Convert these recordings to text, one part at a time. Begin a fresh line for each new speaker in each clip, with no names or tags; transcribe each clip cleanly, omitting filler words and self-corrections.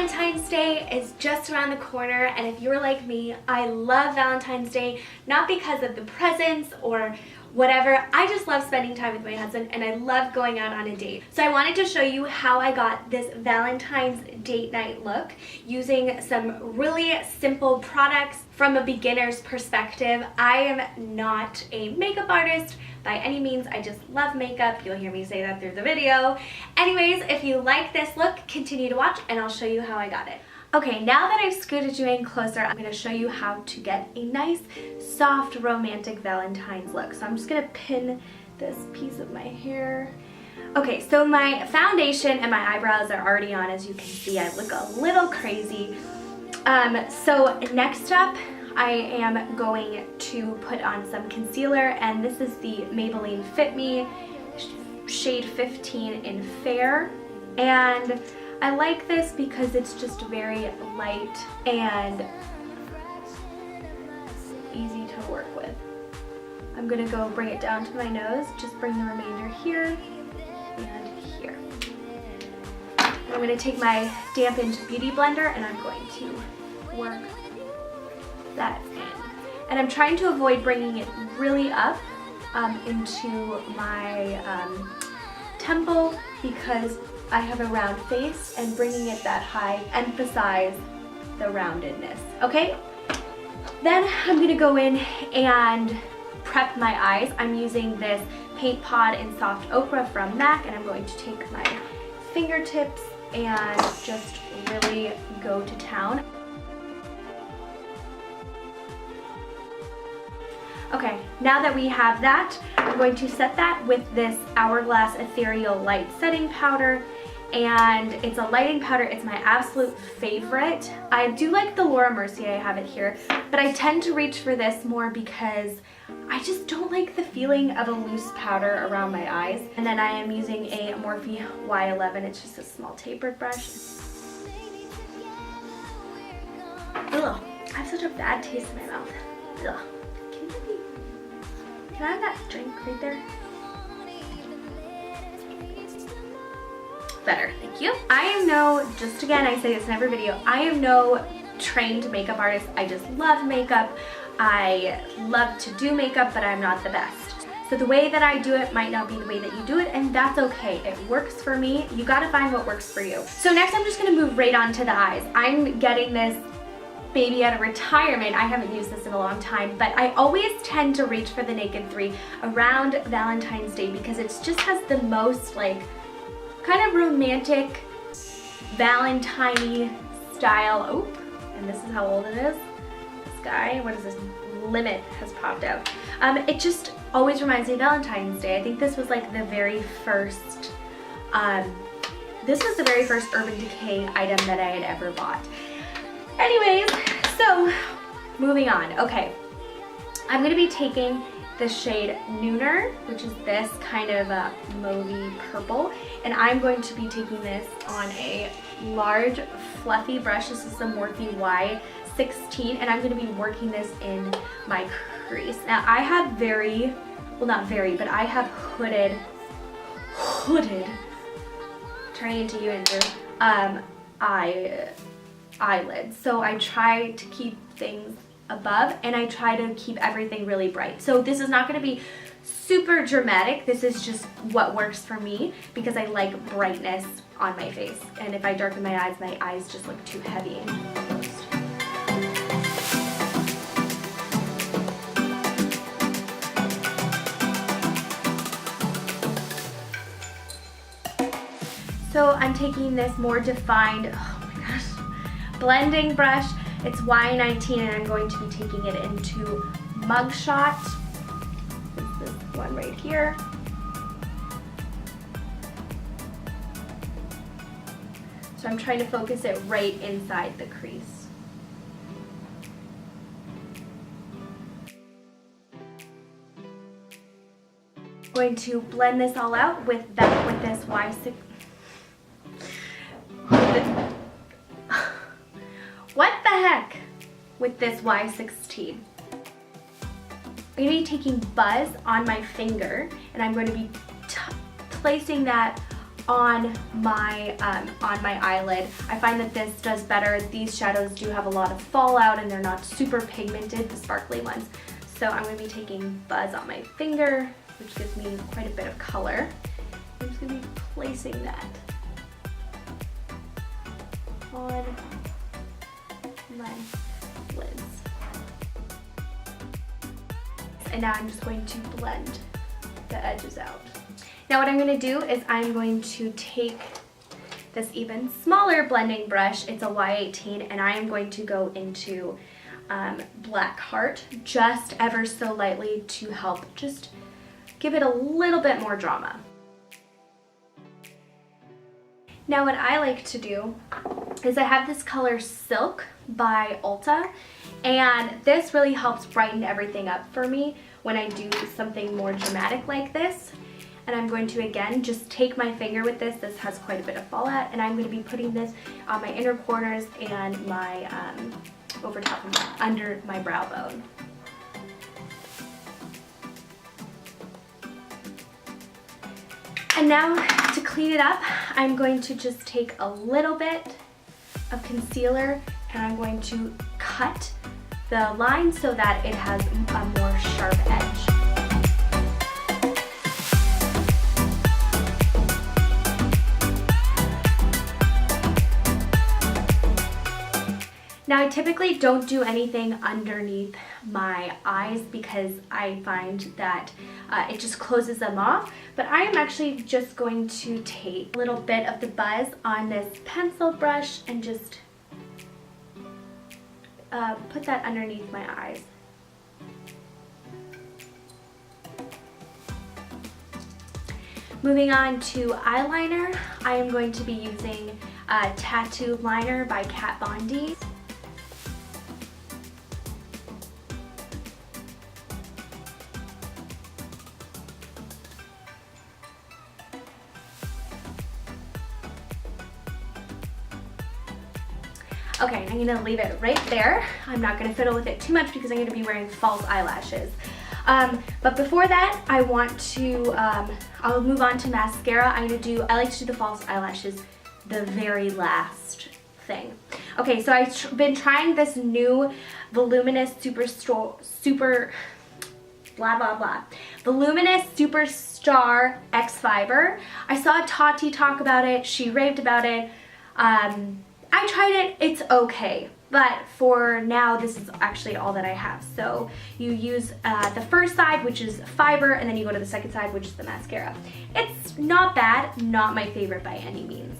Valentine's Day is just around the corner, and if you're like me, I love Valentine's Day, not because of the presents or whatever. I just love spending time with my husband, and I love going out on a date. So I wanted to show you how I got this Valentine's date night look using some really simple products from a beginner's perspective. I am not a makeup artist by any means. I just love makeup. You'll hear me say that through the video. Anyways, if you like this look, continue to watch and I'll show you how I got it. Okay, now that I've scooted you in closer, I'm going to show you how to get a nice, soft, romantic Valentine's look. So I'm just going to pin this piece of my hair. Okay, so my foundation and my eyebrows are already on. As you can see, I look a little crazy. So next up, I am going to put on some concealer, and this is the Maybelline Fit Me shade 15 in Fair. And I like this because it's just very light and easy to work with. I'm gonna go bring it down to my nose, just bring the remainder here and here. I'm gonna take my dampened beauty blender and I'm going to work that in. And I'm trying to avoid bringing it really up into my temple because I have a round face, and bringing it that high emphasize the roundedness, okay? Then I'm gonna go in and prep my eyes. I'm using this Paint Pod in Soft Ochre from MAC, and I'm going to take my fingertips and just really go to town. Okay, now that we have that, I'm going to set that with this Hourglass Ethereal Light Setting Powder, and it's a lighting powder. It's my absolute favorite. I do like the Laura Mercier, I have it here, but I tend to reach for this more because I just don't like the feeling of a loose powder around my eyes. And then I am using a Morphe Y11. It's just a small tapered brush. Ugh, I have such a bad taste in my mouth. Ugh. Can I have that drink right there? Better, thank you. I am no, just again, I say this in every video, I am no trained makeup artist. I just love makeup. I love to do makeup, but I'm not the best. So the way that I do it might not be the way that you do it, and that's okay. It works for me. You gotta find what works for you. So next I'm just gonna move right on to the eyes. I'm getting this baby out of retirement. I haven't used this in a long time, but I always tend to reach for the Naked 3 around Valentine's Day because it just has the most like kind of romantic Valentine style. Oh, and this is how old it is. This guy, what is this? Limit has popped out. It just always reminds me of Valentine's Day. I think this was like the very first, this was the very first Urban Decay item that I had ever bought. Anyways, so moving on. Okay, I'm gonna be taking the shade Nooner, which is this kind of a mauvey purple, and I'm going to be taking this on a large fluffy brush. This is the Morphe Y16, and I'm gonna be working this in my crease. Now I have very, well not very, but I have hooded, turning into you, Andrew, eyelids. So I try to keep things above, and I try to keep everything really bright. So this is not going to be super dramatic. This is just what works for me because I like brightness on my face. And if I darken my eyes just look too heavy. So I'm taking this more defined, oh my gosh, blending brush. It's Y19, and I'm going to be taking it into Mugshot. This one right here. So I'm trying to focus it right inside the crease. I'm going to blend this all out with this Y6. What the heck? With this Y16. I'm going to be taking Buzz on my finger, and I'm going to be placing that on my eyelid. I find that this does better. These shadows do have a lot of fallout and they're not super pigmented, the sparkly ones. So I'm going to be taking Buzz on my finger, which gives me quite a bit of color. I'm just going to be placing that on my lids. And now I'm just going to blend the edges out. Now what I'm going to do is I'm going to take this even smaller blending brush, it's a Y18, and I am going to go into Black Heart just ever so lightly to help just give it a little bit more drama. Now what I like to do is I have this color Silk by Ulta, and this really helps brighten everything up for me when I do something more dramatic like this. And I'm going to, again, just take my finger with this. This has quite a bit of fallout, and I'm going to be putting this on my inner corners and my over top of under my brow bone. And now to clean it up, I'm going to just take a little bit of concealer and I'm going to cut the line so that it has a more sharp edge. Now I typically don't do anything underneath my eyes because I find that it just closes them off, but I am actually just going to take a little bit of the Buzz on this pencil brush and just put that underneath my eyes. Moving on to eyeliner, I am going to be using Tattoo Liner by Kat Von D. Okay, I'm gonna leave it right there. I'm not gonna fiddle with it too much because I'm gonna be wearing false eyelashes. But before that, I want to, I'll move on to mascara. I like to do the false eyelashes the very last thing. Okay, so I've been trying this new Voluminous Voluminous Superstar X Fiber. I saw Tati talk about it, she raved about it. I tried it, it's okay, but for now this is actually all that I have. So you use the first side, which is fiber, and then you go to the second side, which is the mascara. It's not bad, not my favorite by any means.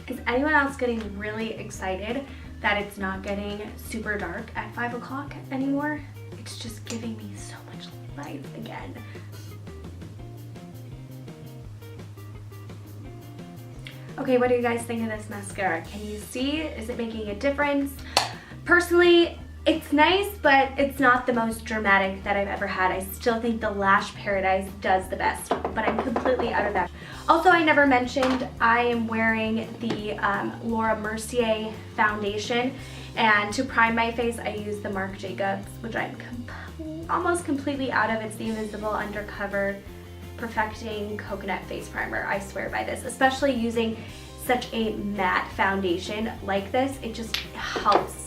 Is anyone else getting really excited that it's not getting super dark at 5 o'clock anymore? It's just giving me so much light again. Okay, what do you guys think of this mascara? Can you see? Is it making a difference? Personally, it's nice, but it's not the most dramatic that I've ever had. I still think the Lash Paradise does the best, but I'm completely out of that. Also, I never mentioned I am wearing the Laura Mercier foundation, and to prime my face, I use the Marc Jacobs, which I'm almost completely out of. It's the Invisible Undercover Perfecting Coconut Face Primer. I swear by this, especially using such a matte foundation like this. It just helps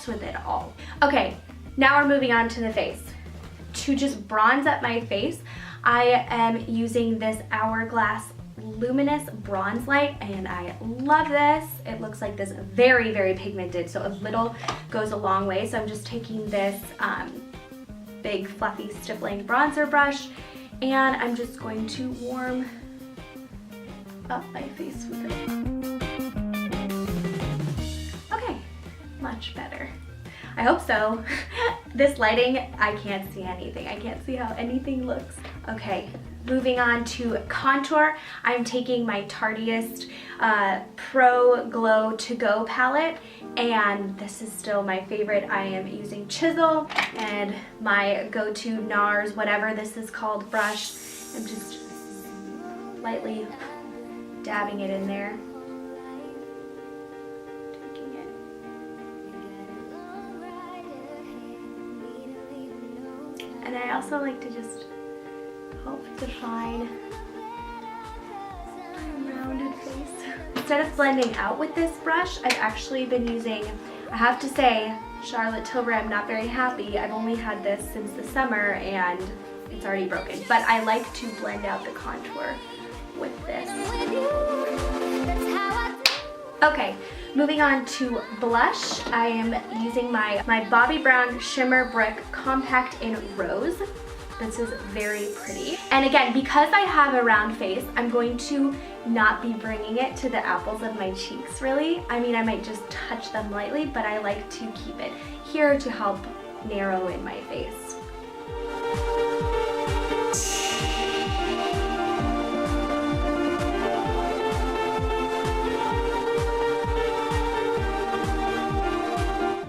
with it all. Okay, now we're moving on to the face. To just bronze up my face, I am using this Hourglass Luminous Bronze Light, and I love this. It looks like this, very, very pigmented, so a little goes a long way. So I'm just taking this big fluffy stippling bronzer brush, and I'm just going to warm up my face with it. Okay, much better. I hope so. This lighting, I can't see anything. I can't see how anything looks. Okay, moving on to contour. I'm taking my Tarteist Pro Glow To Go palette, and this is still my favorite. I am using Chisel and my go-to NARS, whatever this is called, brush. I'm just lightly dabbing it in there. Taking it And I also like to just help define my rounded face. Instead of blending out with this brush, I've actually been using, I have to say, Charlotte Tilbury, I'm not very happy. I've only had this since the summer and it's already broken. But I like to blend out the contour with this. Okay, moving on to blush. I am using my Bobbi Brown Shimmer Brick Compact in Rose. This is very pretty. And again, because I have a round face, I'm going to not be bringing it to the apples of my cheeks, really. I mean, I might just touch them lightly, but I like to keep it here to help narrow in my face.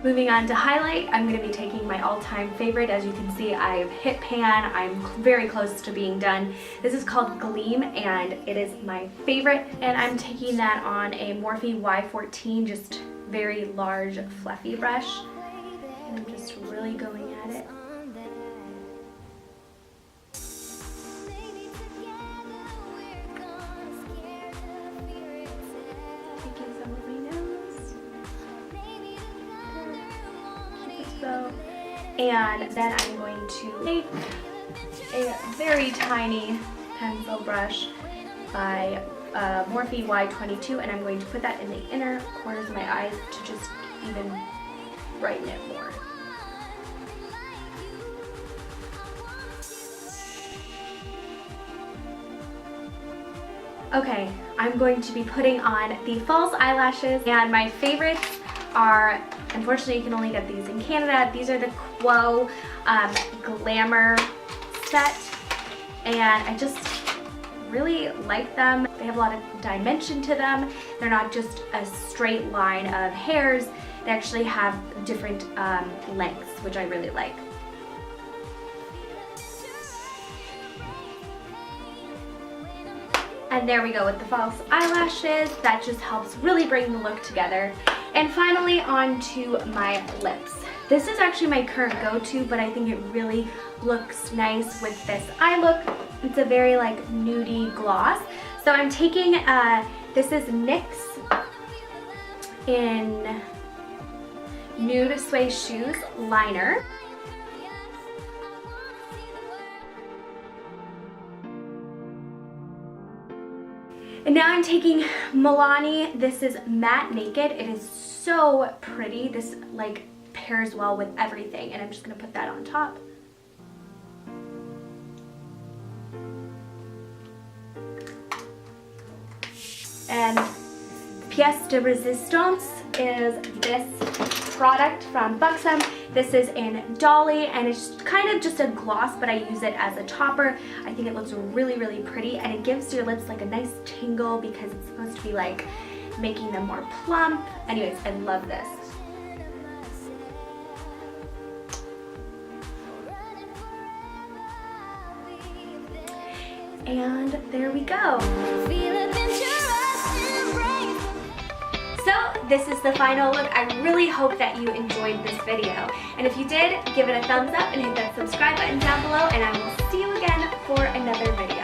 Moving on to highlight, I'm going to be taking my all-time favorite. As you can see, I've hit pan. I'm very close to being done. This is called Gleam, and it is my favorite. And I'm taking that on a Morphe Y14, just very large, fluffy brush. And I'm just really going at it. And then I'm going to take a very tiny pencil brush by Morphe Y22, and I'm going to put that in the inner corners of my eyes to just even brighten it more. Okay, I'm going to be putting on the false eyelashes, and my favorites are, unfortunately you can only get these in Canada. These are the Quo Glamour set, and I just really like them. They have a lot of dimension to them. They're not just a straight line of hairs. They actually have different lengths, which I really like. And there we go with the false eyelashes. That just helps really bring the look together. And finally, on to my lips. This is actually my current go-to, but I think it really looks nice with this eye look. It's a very like nudie gloss. So I'm taking, this is NYX in Nude Sway Shoes liner. And now I'm taking Milani. This is Matte Naked. It is so pretty. This like pairs well with everything, and I'm just gonna put that on top. And pièce de résistance is this product from Buxom. This is in Dolly, and it's kind of just a gloss, but I use it as a topper. I think it looks really, really pretty, and it gives your lips like a nice tingle because it's supposed to be like making them more plump. Anyways, I love this. And there we go. So this is the final look. I really hope that you enjoyed this video. And if you did, give it a thumbs up and hit that subscribe button down below, and I will see you again for another video.